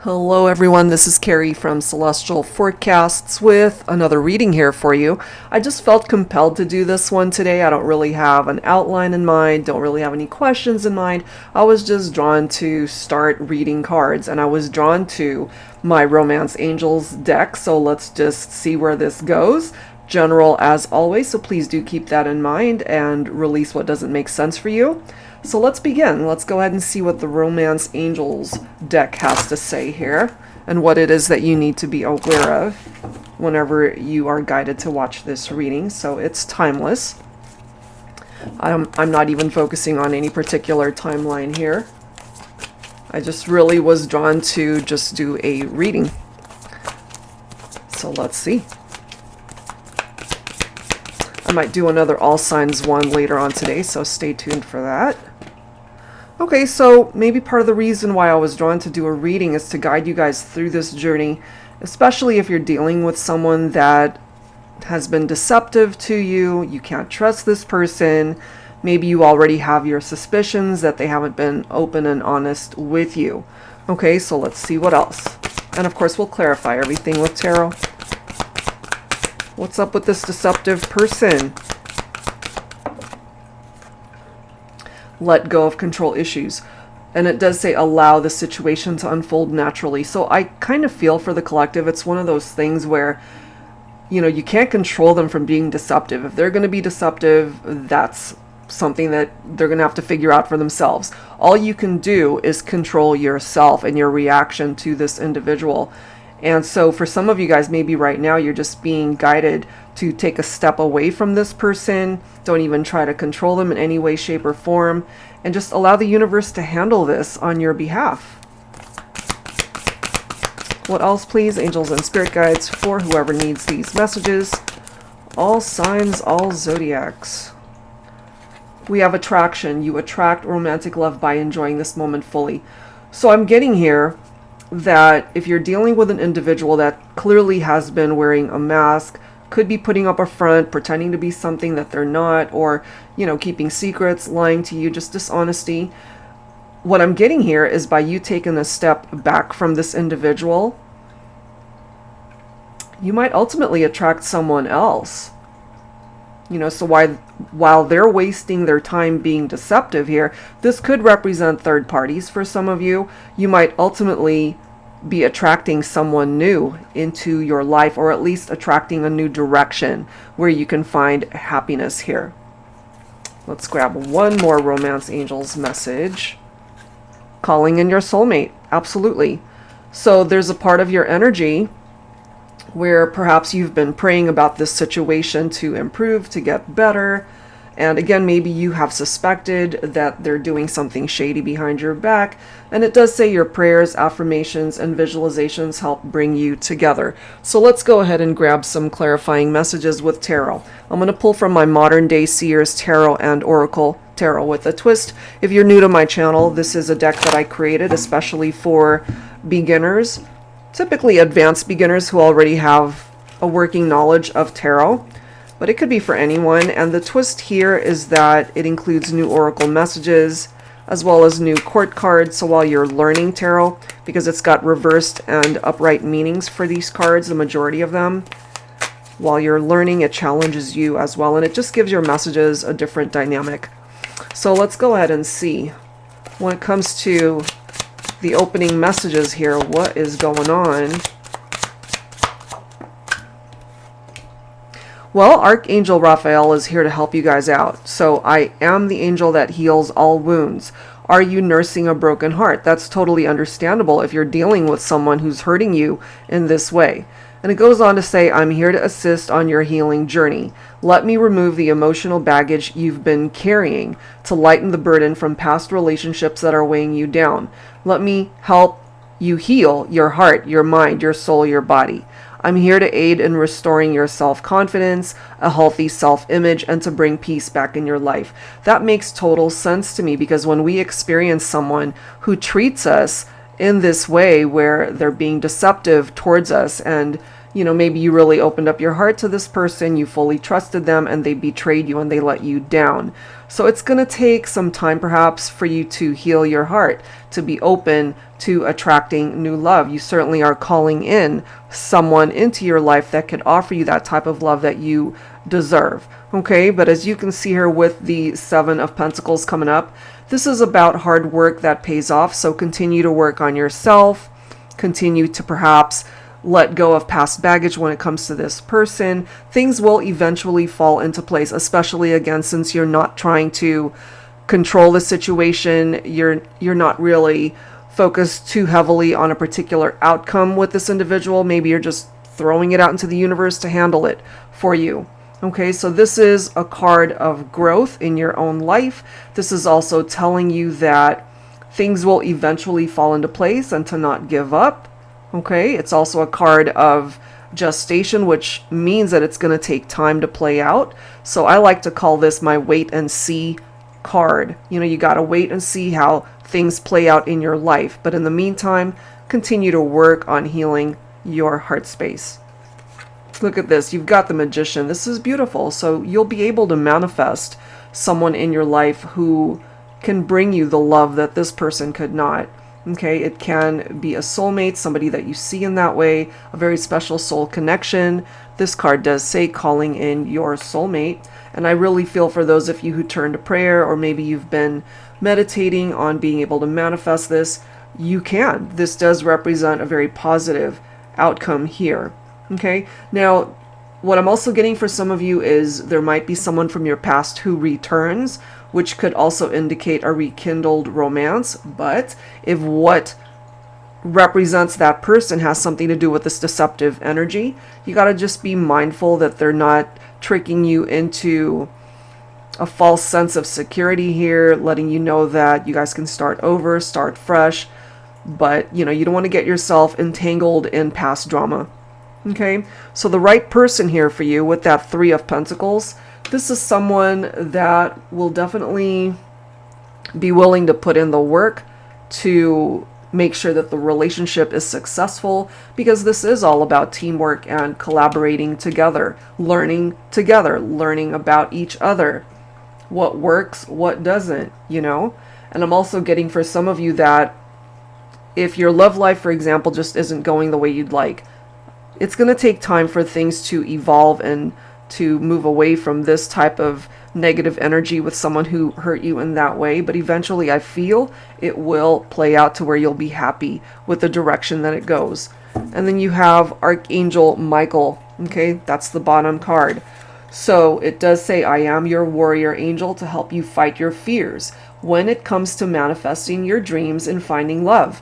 Hello everyone, this is Carrie from Celestial Forecasts with another reading here for you. I just felt compelled to do this one today. I don't really have an outline in mind, don't really have any questions in mind. I was just drawn to start reading cards, and I was drawn to my Romance Angels deck, so let's just see where this goes. General as always, so please do keep that in mind and release what doesn't make sense for you. So let's begin. Let's go ahead and see what the Romance Angels deck has to say here and what it is that you need to be aware of whenever you are guided to watch this reading. So it's timeless. I'm not even focusing on any particular timeline here. I just really was drawn to just do a reading. So let's see. I might do another all signs one later on today, so stay tuned for that. Okay, so maybe part of the reason why I was drawn to do a reading is to guide you guys through this journey, especially if you're dealing with someone that has been deceptive to you, you can't trust this person, maybe you already have your suspicions that they haven't been open and honest with you. Okay, so let's see what else. And of course, we'll clarify everything with tarot. What's up with this deceptive person? Let go of control issues. And it does say allow the situation to unfold naturally. So I kind of feel for the collective. It's one of those things where, you can't control them from being deceptive. If they're going to be deceptive, that's something that they're going to have to figure out for themselves. All you can do is control yourself and your reaction to this individual. And so for some of you guys, maybe right now you're just being guided to take a step away from this person. Don't even try to control them in any way, shape, or form. And just allow the universe to handle this on your behalf. What else, please? Angels and spirit guides for whoever needs these messages. All signs, all zodiacs. We have attraction. You attract romantic love by enjoying this moment fully. So I'm getting here that if you're dealing with an individual that clearly has been wearing a mask, could be putting up a front, pretending to be something that they're not, or, keeping secrets, lying to you, just dishonesty. What I'm getting here is by you taking a step back from this individual, you might ultimately attract someone else. So while they're wasting their time being deceptive here, this could represent third parties for some of you. You might ultimately be attracting someone new into your life, or at least attracting a new direction where you can find happiness here. Let's grab one more Romance Angels message. Calling in your soulmate. Absolutely. So there's a part of your energy where perhaps you've been praying about this situation to improve, to get better. And again, maybe you have suspected that they're doing something shady behind your back. And it does say your prayers, affirmations, and visualizations help bring you together. So let's go ahead and grab some clarifying messages with tarot. I'm going to pull from my Modern Day Seers Tarot and Oracle Tarot with a twist. If you're new to my channel, this is a deck that I created especially for beginners. Typically advanced beginners who already have a working knowledge of tarot, but it could be for anyone. And the twist here is that it includes new oracle messages as well as new court cards. So while you're learning tarot, because it's got reversed and upright meanings for these cards, the majority of them, while you're learning, it challenges you as well, and it just gives your messages a different dynamic. So let's go ahead and see. When it comes to the opening messages here, what is going on? Well, Archangel Raphael is here to help you guys out. So I am the angel that heals all wounds. Are you nursing a broken heart? That's totally understandable if you're dealing with someone who's hurting you in this way. And it goes on to say, I'm here to assist on your healing journey. Let me remove the emotional baggage you've been carrying to lighten the burden from past relationships that are weighing you down. Let me help you heal your heart, your mind, your soul, your body. I'm here to aid in restoring your self-confidence, a healthy self-image, and to bring peace back in your life. That makes total sense to me, because when we experience someone who treats us in this way where they're being deceptive towards us and You know, maybe you really opened up your heart to this person, you fully trusted them, and they betrayed you and they let you down. So it's going to take some time perhaps for you to heal your heart, to be open to attracting new love. You certainly are calling in someone into your life that could offer you that type of love that you deserve. Okay, but as you can see here with the Seven of Pentacles coming up, this is about hard work that pays off. So continue to work on yourself, continue to perhaps let go of past baggage when it comes to this person. Things will eventually fall into place, especially again, since you're not trying to control the situation. You're not really focused too heavily on a particular outcome with this individual. Maybe you're just throwing it out into the universe to handle it for you. Okay, so this is a card of growth in your own life. This is also telling you that things will eventually fall into place and to not give up. Okay, it's also a card of gestation, which means that it's going to take time to play out. So I like to call this my wait and see card. You know, you got to wait and see how things play out in your life. But in the meantime, continue to work on healing your heart space. Look at this. You've got the Magician. This is beautiful. So you'll be able to manifest someone in your life who can bring you the love that this person could not. Okay, it can be a soulmate, somebody that you see in that way, a very special soul connection. This card does say calling in your soulmate. And I really feel for those of you who turn to prayer, or maybe you've been meditating on being able to manifest this, you can. This does represent a very positive outcome here. Okay, now what I'm also getting for some of you is there might be someone from your past who returns, which could also indicate a rekindled romance. But if what represents that person has something to do with this deceptive energy, you got to just be mindful that they're not tricking you into a false sense of security here, letting you know that you guys can start over, start fresh. But, you know, you don't want to get yourself entangled in past drama. Okay, so the right person here for you with that Three of Pentacles, this is someone that will definitely be willing to put in the work to make sure that the relationship is successful, because this is all about teamwork and collaborating together, learning about each other, what works, what doesn't, you know. And I'm also getting for some of you that if your love life, for example, just isn't going the way you'd like, it's going to take time for things to evolve and to move away from this type of negative energy with someone who hurt you in that way. But eventually I feel it will play out to where you'll be happy with the direction that it goes. And then you have Archangel Michael. Okay, that's the bottom card. So it does say, I am your warrior angel to help you fight your fears when it comes to manifesting your dreams and finding love.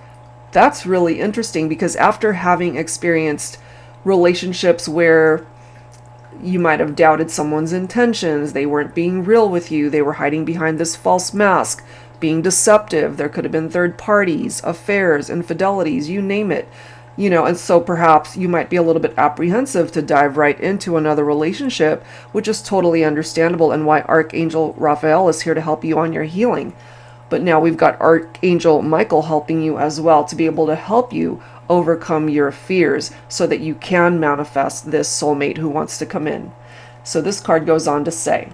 That's really interesting, because after having experienced relationships where you might have doubted someone's intentions, they weren't being real with you, they were hiding behind this false mask, being deceptive, there could have been third parties, affairs, infidelities, you name it, you know. And so perhaps you might be a little bit apprehensive to dive right into another relationship, which is totally understandable, and why Archangel Raphael is here to help you on your healing. But now we've got Archangel Michael helping you as well, to be able to help you overcome your fears so that you can manifest this soulmate who wants to come in. So this card goes on to say,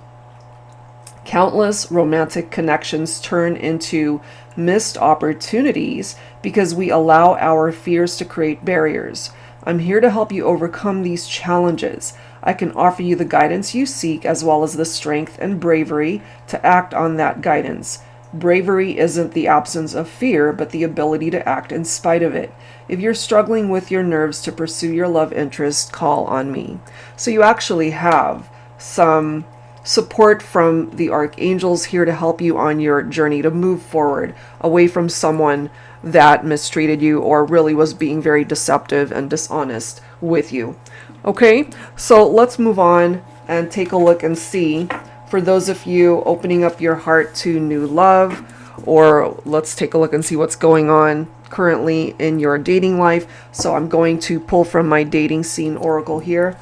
countless romantic connections turn into missed opportunities because we allow our fears to create barriers. I'm here to help you overcome these challenges. I can offer you the guidance you seek, as well as the strength and bravery to act on that guidance. Bravery isn't the absence of fear, but the ability to act in spite of it. If you're struggling with your nerves to pursue your love interest, call on me. So you actually have some support from the archangels here to help you on your journey to move forward away from someone that mistreated you or really was being very deceptive and dishonest with you. Okay, so let's move on and take a look and see, for those of you opening up your heart to new love, or let's take a look and see what's going on currently in your dating life. So I'm going to pull from my dating scene oracle here.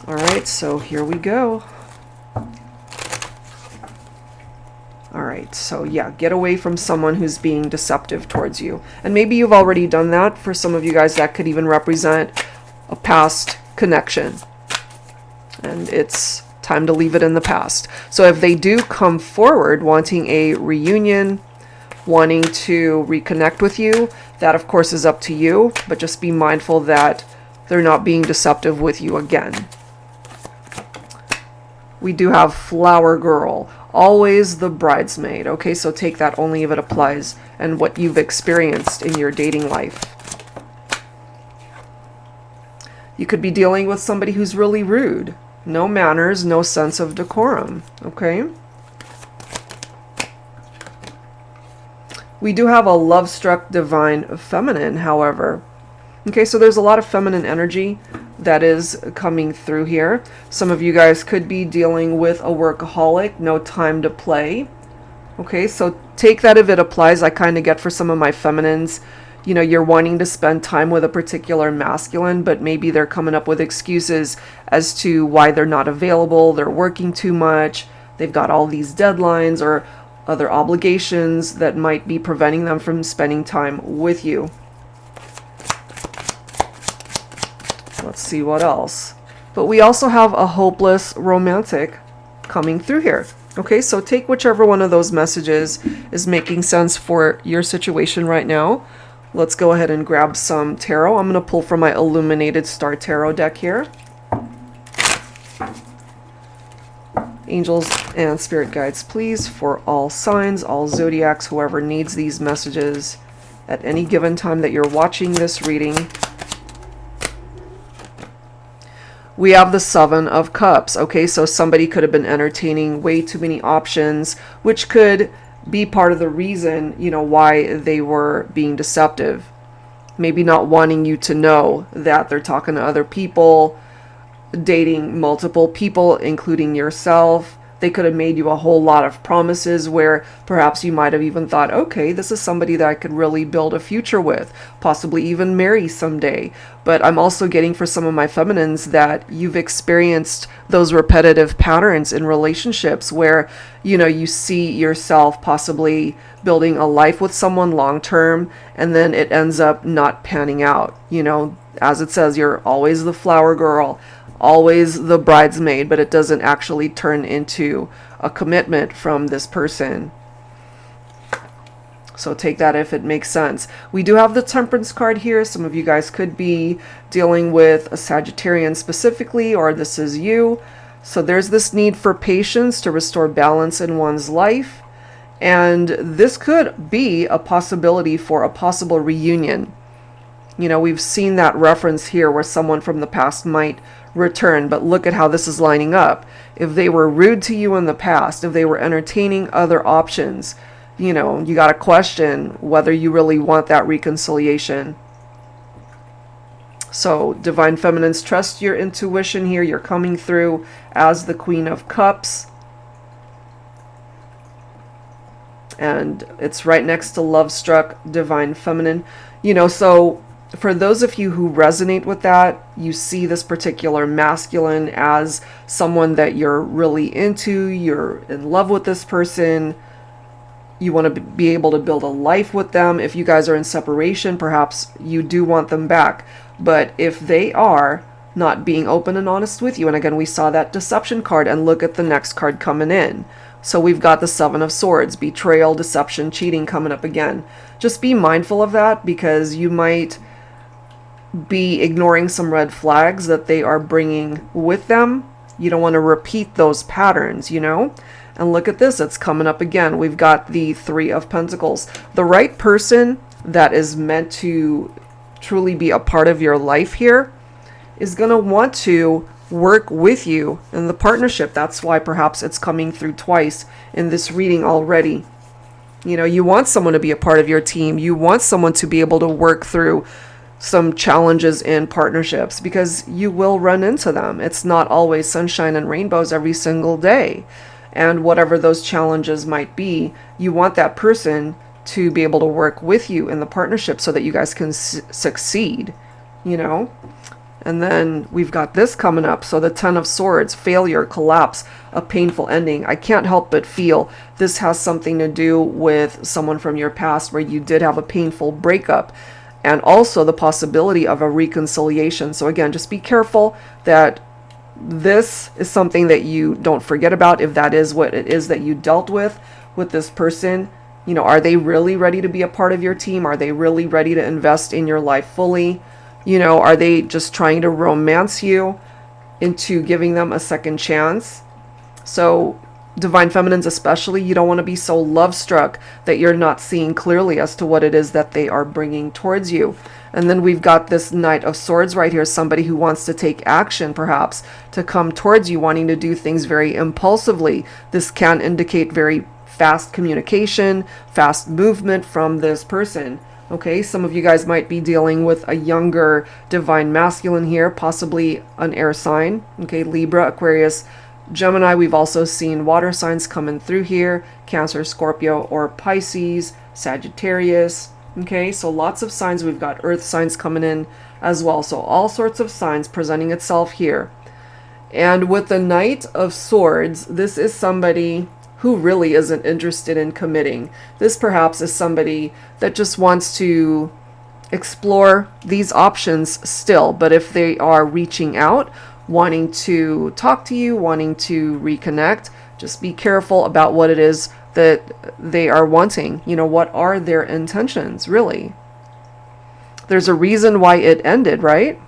All right, so here we go. All right, so yeah, get away from someone who's being deceptive towards you. And maybe you've already done that. For some of you guys, that could even represent a past connection. And it's time to leave it in the past. So if they do come forward wanting a reunion, wanting to reconnect with you, that of course is up to you, but just be mindful that they're not being deceptive with you again. We do have Flower Girl, always the bridesmaid. Okay, so take that only if it applies and what you've experienced in your dating life. You could be dealing with somebody who's really rude. No manners, no sense of decorum. Okay. We do have a love-struck divine feminine, however. Okay, so there's a lot of feminine energy that is coming through here. Some of you guys could be dealing with a workaholic, no time to play. Okay, so take that if it applies. I kind of get for some of my feminines, you know, you're wanting to spend time with a particular masculine, but maybe they're coming up with excuses as to why they're not available. They're working too much. They've got all these deadlines or other obligations that might be preventing them from spending time with you. Let's see what else. But we also have a hopeless romantic coming through here. Okay, so take whichever one of those messages is making sense for your situation right now. Let's go ahead and grab some tarot. I'm going to pull from my Illuminated Star Tarot deck here. Angels and spirit guides, please, for all signs, all zodiacs, whoever needs these messages at any given time that you're watching this reading. We have the Seven of Cups. Okay, so somebody could have been entertaining way too many options, which could be part of the reason, you know, why they were being deceptive. Maybe not wanting you to know that they're talking to other people, dating multiple people, including yourself. They could have made you a whole lot of promises where perhaps you might have even thought, okay, this is somebody that I could really build a future with, possibly even marry someday. But I'm also getting for some of my feminines that you've experienced those repetitive patterns in relationships where, you know, you see yourself possibly building a life with someone long term, and then it ends up not panning out. You know, as it says, you're always the flower girl, always the bridesmaid, but it doesn't actually turn into a commitment from this person. So take that if it makes sense. We do have the Temperance card here. Some of you guys could be dealing with a Sagittarian specifically, or this is you. So there's this need for patience to restore balance in one's life. And this could be a possibility for a possible reunion. You know, we've seen that reference here where someone from the past might return, but look at how this is lining up. If they were rude to you in the past, if they were entertaining other options, you know, you got to question whether you really want that reconciliation. So Divine Feminines, trust your intuition here. You're coming through as the Queen of Cups. And it's right next to Love Struck Divine Feminine. You know, so for those of you who resonate with that, you see this particular masculine as someone that you're really into, you're in love with this person, you want to be able to build a life with them. If you guys are in separation, perhaps you do want them back. But if they are not being open and honest with you, and again, we saw that deception card, and look at the next card coming in. So we've got the Seven of Swords, betrayal, deception, cheating coming up again. Just be mindful of that, because you might be ignoring some red flags that they are bringing with them. You don't want to repeat those patterns, you know? And look at this, it's coming up again. We've got the Three of Pentacles. The right person that is meant to truly be a part of your life here is going to want to work with you in the partnership. That's why perhaps it's coming through twice in this reading already. You know, you want someone to be a part of your team. You want someone to be able to work through some challenges in partnerships, because you will run into them. It's not always sunshine and rainbows every single day. And whatever those challenges might be, you want that person to be able to work with you in the partnership so that you guys can succeed, you know? And then we've got this coming up. So the Ten of Swords, failure, collapse, a painful ending. I can't help but feel this has something to do with someone from your past where you did have a painful breakup. and also the possibility of a reconciliation. So again, just be careful that this is something that you don't forget about. If that is what it is that you dealt with this person, you know, are they really ready to be a part of your team? Are they really ready to invest in your life fully? You know, are they just trying to romance you into giving them a second chance? So Divine Feminines especially, you don't want to be so love struck that you're not seeing clearly as to what it is that they are bringing towards you. And then we've got this Knight of Swords right here, somebody who wants to take action, perhaps, to come towards you, wanting to do things very impulsively. This can indicate very fast communication, fast movement from this person. Okay, some of you guys might be dealing with a younger Divine Masculine here, possibly an air sign. Okay, Libra, Aquarius, Gemini. We've also seen water signs coming through here, Cancer, Scorpio, or Pisces, Sagittarius. Okay, so lots of signs. We've got earth signs coming in as well. So all sorts of signs presenting itself here. And with the Knight of Swords, this is somebody who really isn't interested in committing. This perhaps is somebody that just wants to explore these options still. But if they are reaching out, wanting to talk to you, wanting to reconnect, just be careful about what it is that they are wanting. You know, what are their intentions, really? There's a reason why it ended, right?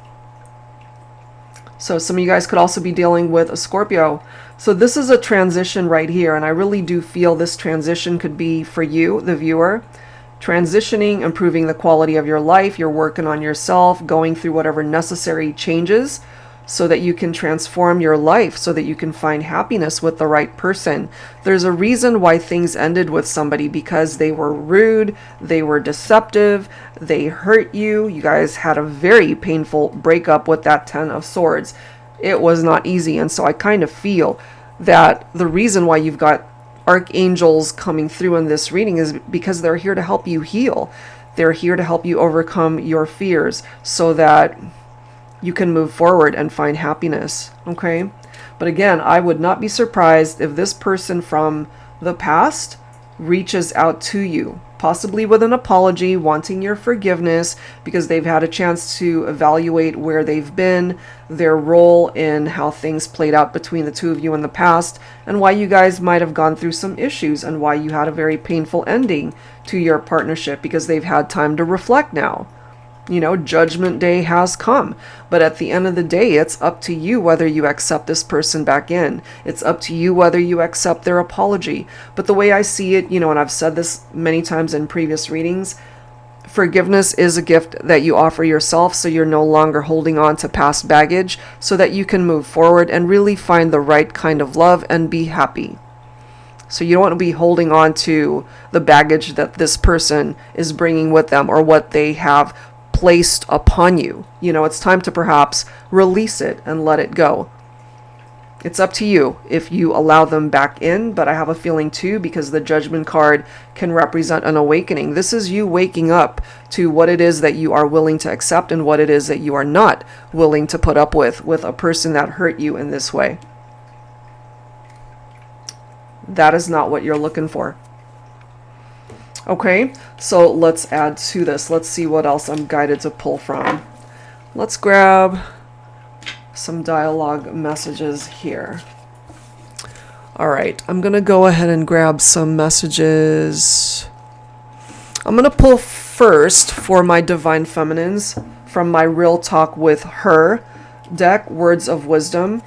So some of you guys could also be dealing with a Scorpio. So this is a transition right here, and I really do feel this transition could be for you, the viewer. Transitioning, improving the quality of your life. You're working on yourself, going through whatever necessary changes so that you can transform your life, so that you can find happiness with the right person. There's a reason why things ended with somebody, because they were rude, they were deceptive, they hurt you. You guys had a very painful breakup with that Ten of Swords. It was not easy, and so I kind of feel that the reason why you've got archangels coming through in this reading is because they're here to help you heal. They're here to help you overcome your fears so that you can move forward and find happiness. Okay? But again, I would not be surprised if this person from the past reaches out to you, possibly with an apology, wanting your forgiveness, because they've had a chance to evaluate where they've been, their role in how things played out between the two of you in the past, and why you guys might have gone through some issues, and why you had a very painful ending to your partnership, because they've had time to reflect now. You know, Judgment Day has come. But at the end of the day, it's up to you whether you accept this person back in. It's up to you whether you accept their apology. But the way I see it, you know, and I've said this many times in previous readings, forgiveness is a gift that you offer yourself, so you're no longer holding on to past baggage, so that you can move forward and really find the right kind of love and be happy. So you don't want to be holding on to the baggage that this person is bringing with them, or what they have placed upon you. You know, it's time to perhaps release it and let it go. It's up to you if you allow them back in, but I have a feeling too, because the Judgment card can represent an awakening. This is you waking up to what it is that you are willing to accept and what it is that you are not willing to put up with a person that hurt you in this way. That is not what you're looking for. Okay, so let's add to this. Let's see what else I'm guided to pull from. Let's grab some dialogue messages here. All right, I'm going to go ahead and grab some messages. I'm going to pull first for my Divine Feminines from my Real Talk with Her deck, Words of Wisdom.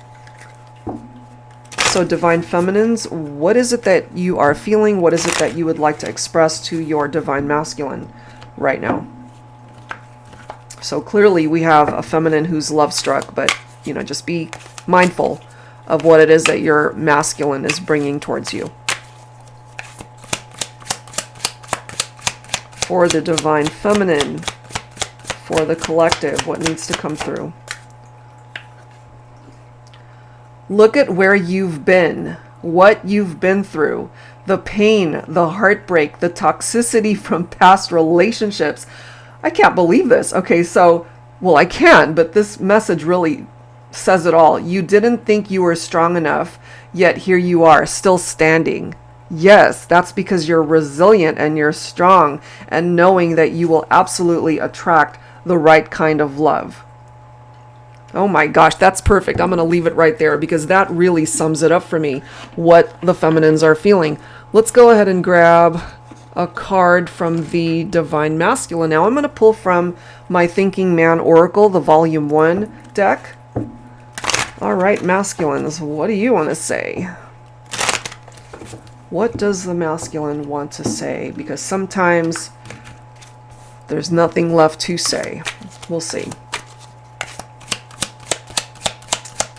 So Divine Feminines, what is it that you are feeling? What is it that you would like to express to your Divine Masculine right now? So clearly we have a feminine who's love struck, but you know, just be mindful of what it is that your masculine is bringing towards you. For the Divine Feminine, for the collective, what needs to come through? Look at where you've been, what you've been through, the pain, the heartbreak, the toxicity from past relationships. I can't believe this. Okay, so, well, I can, but this message really says it all. You didn't think you were strong enough, yet here you are, still standing. Yes, that's because you're resilient and you're strong and knowing that you will absolutely attract the right kind of love. Oh my gosh, that's perfect. I'm going to leave it right there because that really sums it up for me, what the feminines are feeling. Let's go ahead and grab a card from the Divine Masculine. Now I'm going to pull from my Thinking Man Oracle, the Volume 1 deck. All right, masculines, what do you want to say? What does the masculine want to say? Because sometimes there's nothing left to say. We'll see.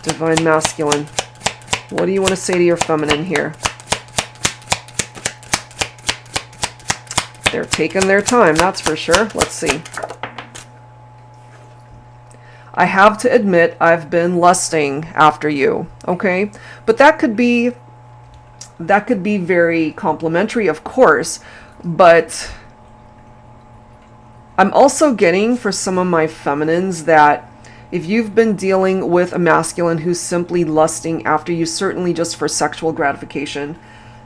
Divine Masculine, what do you want to say to your feminine here? They're taking their time, that's for sure. Let's see. I have to admit I've been lusting after you, okay? But that could be very complimentary, of course, but I'm also getting for some of my feminines that if you've been dealing with a masculine who's simply lusting after you, certainly just for sexual gratification,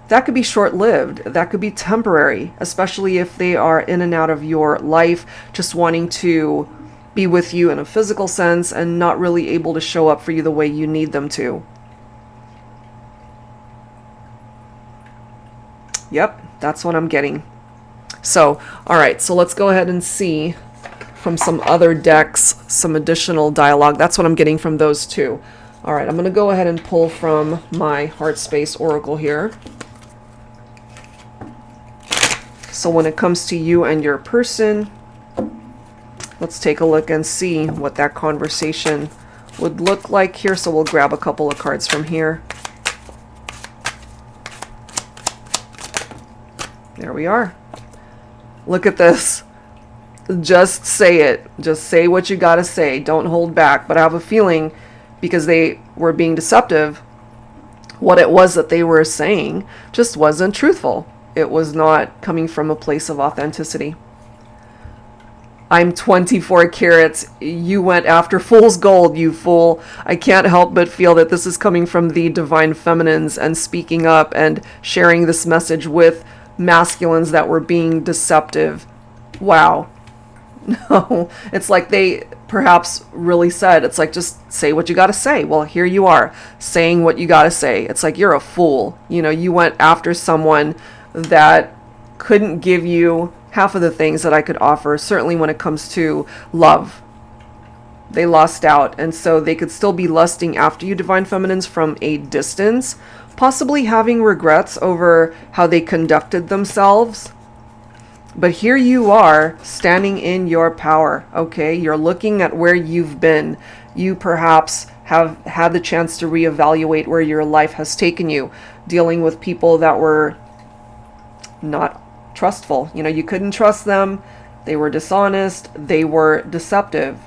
that could be short-lived. That could be temporary, especially if they are in and out of your life, just wanting to be with you in a physical sense and not really able to show up for you the way you need them to. Yep, that's what I'm getting. So, all right, so let's go ahead and see from some other decks, some additional dialogue. That's what I'm getting from those two. All right, I'm going to go ahead and pull from my Heart Space Oracle here. So when it comes to you and your person, let's take a look and see what that conversation would look like here. So we'll grab a couple of cards from here. There we are. Look at this. Just say it. Just say what you gotta say. Don't hold back. But I have a feeling, because they were being deceptive, what it was that they were saying just wasn't truthful. It was not coming from a place of authenticity. I'm 24 carats. You went after fool's gold, you fool. I can't help but feel that this is coming from the divine feminines and speaking up and sharing this message with masculines that were being deceptive. Wow. No, it's like they perhaps really said, it's like, just say what you got to say. Well, here you are saying what you got to say. It's like, you're a fool. You know, you went after someone that couldn't give you half of the things that I could offer, certainly when it comes to love. They lost out, and so they could still be lusting after you, divine feminines, from a distance, possibly having regrets over how they conducted themselves. But here you are, standing in your power, okay? You're looking at where you've been. You perhaps have had the chance to reevaluate where your life has taken you, dealing with people that were not trustful. You know, you couldn't trust them. They were dishonest. They were deceptive.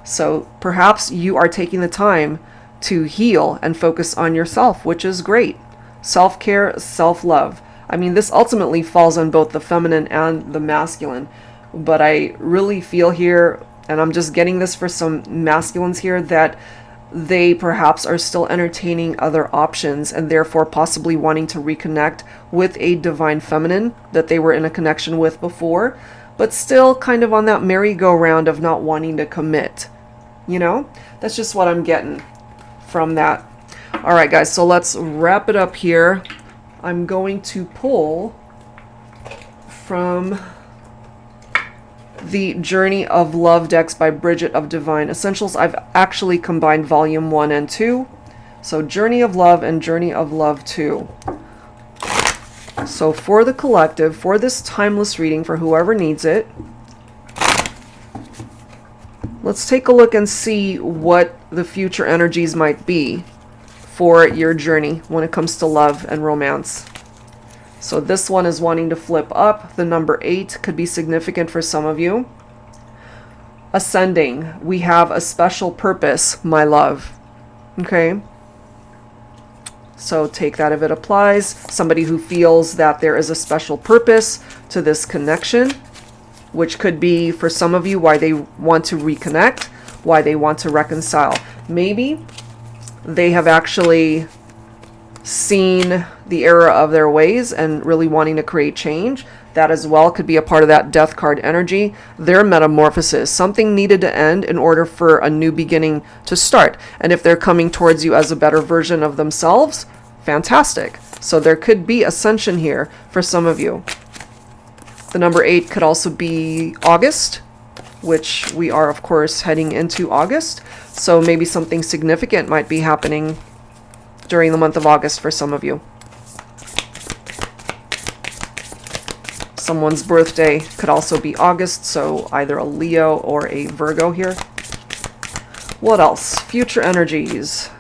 So perhaps you are taking the time to heal and focus on yourself, which is great. Self-care, self-love. I mean, this ultimately falls on both the feminine and the masculine. But I really feel here, and I'm just getting this for some masculines here, that they perhaps are still entertaining other options and therefore possibly wanting to reconnect with a divine feminine that they were in a connection with before, but still kind of on that merry-go-round of not wanting to commit. You know, that's just what I'm getting from that. All right, guys, so let's wrap it up here. I'm going to pull from the Journey of Love decks by Bridget of Divine Essentials. I've actually combined Volume 1 and 2. So Journey of Love and Journey of Love 2. So for the collective, for this timeless reading, for whoever needs it, let's take a look and see what the future energies might be for your journey when it comes to love and romance. So this one is wanting to flip up. The number 8 could be significant for some of you. Ascending. We have a special purpose, my love. Okay? So take that if it applies. Somebody who feels that there is a special purpose to this connection, which could be for some of you why they want to reconnect, why they want to reconcile. Maybe they have actually seen the error of their ways and really wanting to create change. That as well could be a part of that death card energy. Their metamorphosis, something needed to end in order for a new beginning to start. And if they're coming towards you as a better version of themselves, fantastic. So there could be ascension here for some of you. The number 8 could also be August, which we are, of course, heading into August. So maybe something significant might be happening during the month of August for some of you. Someone's birthday could also be August, so either a Leo or a Virgo here. What else? Future energies.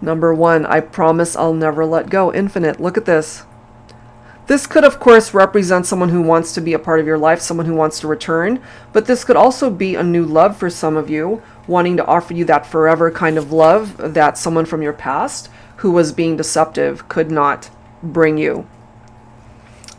Number 1, I promise I'll never let go. Infinite. Look at this. This could, of course, represent someone who wants to be a part of your life, someone who wants to return. But this could also be a new love for some of you, wanting to offer you that forever kind of love that someone from your past who was being deceptive could not bring you.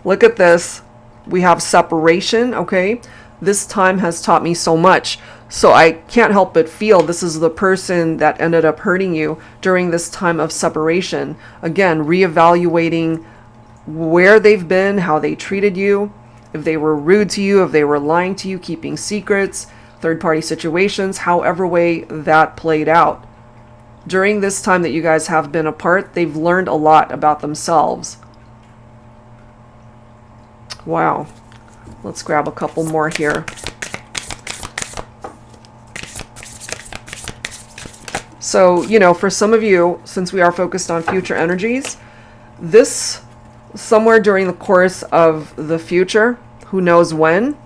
Look at this. We have separation, okay? This time has taught me so much. So I can't help but feel this is the person that ended up hurting you during this time of separation. Again, reevaluating where they've been, how they treated you, if they were rude to you, if they were lying to you, keeping secrets, third-party situations, however way that played out. During this time that you guys have been apart, they've learned a lot about themselves. Wow. Let's grab a couple more here. So, you know, for some of you, since we are focused on future energies, this somewhere during the course of the future, who knows when,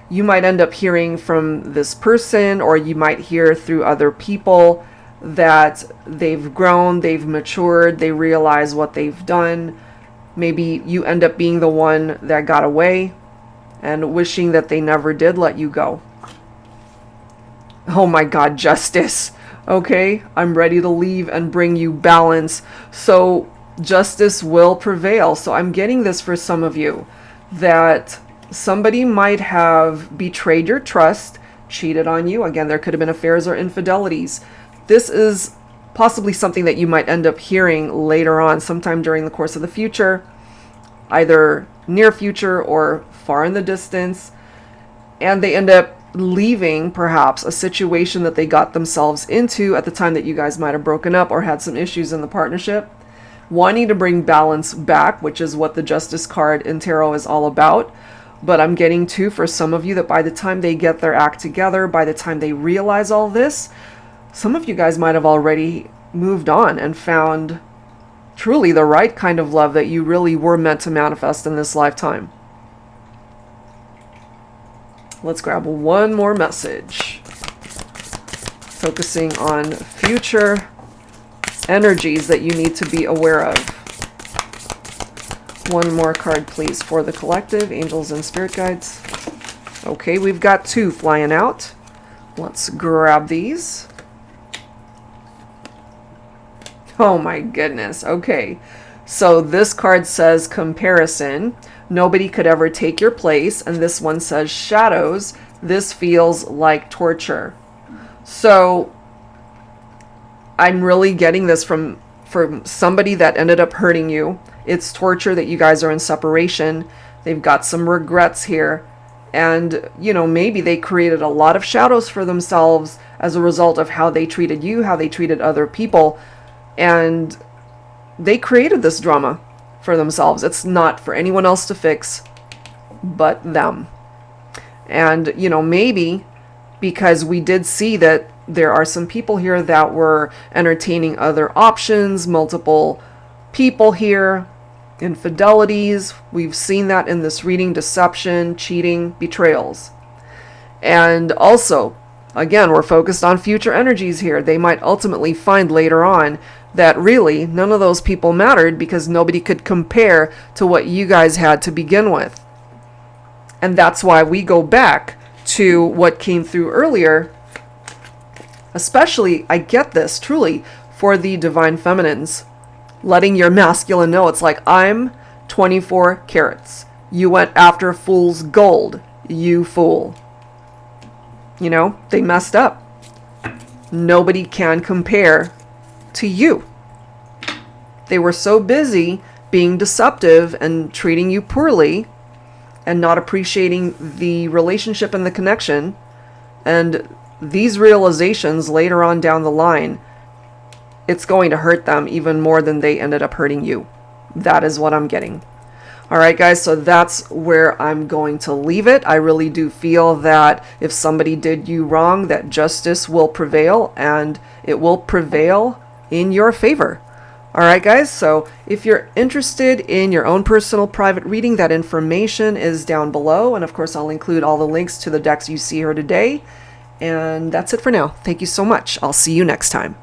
you might end up hearing from this person, or you might hear through other people that they've grown, they've matured, they realize what they've done. Maybe you end up being the one that got away and wishing that they never did let you go. Oh my God, justice. Okay, I'm ready to leave and bring you balance. So justice will prevail. So I'm getting this for some of you, that somebody might have betrayed your trust, cheated on you. Again, there could have been affairs or infidelities. This is possibly something that you might end up hearing later on, sometime during the course of the future, either near future or far in the distance, and they end up leaving perhaps a situation that they got themselves into at the time that you guys might have broken up or had some issues in the partnership, wanting to bring balance back, which is what the Justice card in Tarot is all about. But I'm getting to, for some of you, that by the time they get their act together, by the time they realize all this, some of you guys might have already moved on and found truly the right kind of love that you really were meant to manifest in this lifetime. Let's grab one more message. Focusing on future energies that you need to be aware of. One more card, please, for the collective, angels and spirit guides. Okay, we've got 2 flying out. Let's grab these. Oh my goodness. Okay. So this card says comparison. Nobody could ever take your place. And this one says shadows. This feels like torture. So I'm really getting this from somebody that ended up hurting you. It's torture that you guys are in separation. They've got some regrets here. And, you know, maybe they created a lot of shadows for themselves as a result of how they treated you, how they treated other people. And they created this drama for themselves. It's not for anyone else to fix but them. And, you know, maybe because we did see that there are some people here that were entertaining other options, multiple people here, infidelities. We've seen that in this reading, deception, cheating, betrayals. And also, again, we're focused on future energies here. They might ultimately find later on that really none of those people mattered because nobody could compare to what you guys had to begin with. And that's why we go back to what came through earlier. Especially, I get this, truly, for the divine feminines. Letting your masculine know, it's like, I'm 24 carats. You went after fool's gold, you fool. You know, they messed up. Nobody can compare to you. They were so busy being deceptive and treating you poorly and not appreciating the relationship and the connection. And these realizations later on down the line, it's going to hurt them even more than they ended up hurting you. That is what I'm getting. All right, guys, so that's where I'm going to leave it. I really do feel that if somebody did you wrong, that justice will prevail, and it will prevail in your favor. All right, guys, so if you're interested in your own personal private reading, that information is down below. And of course, I'll include all the links to the decks you see here today. And that's it for now. Thank you so much. I'll see you next time.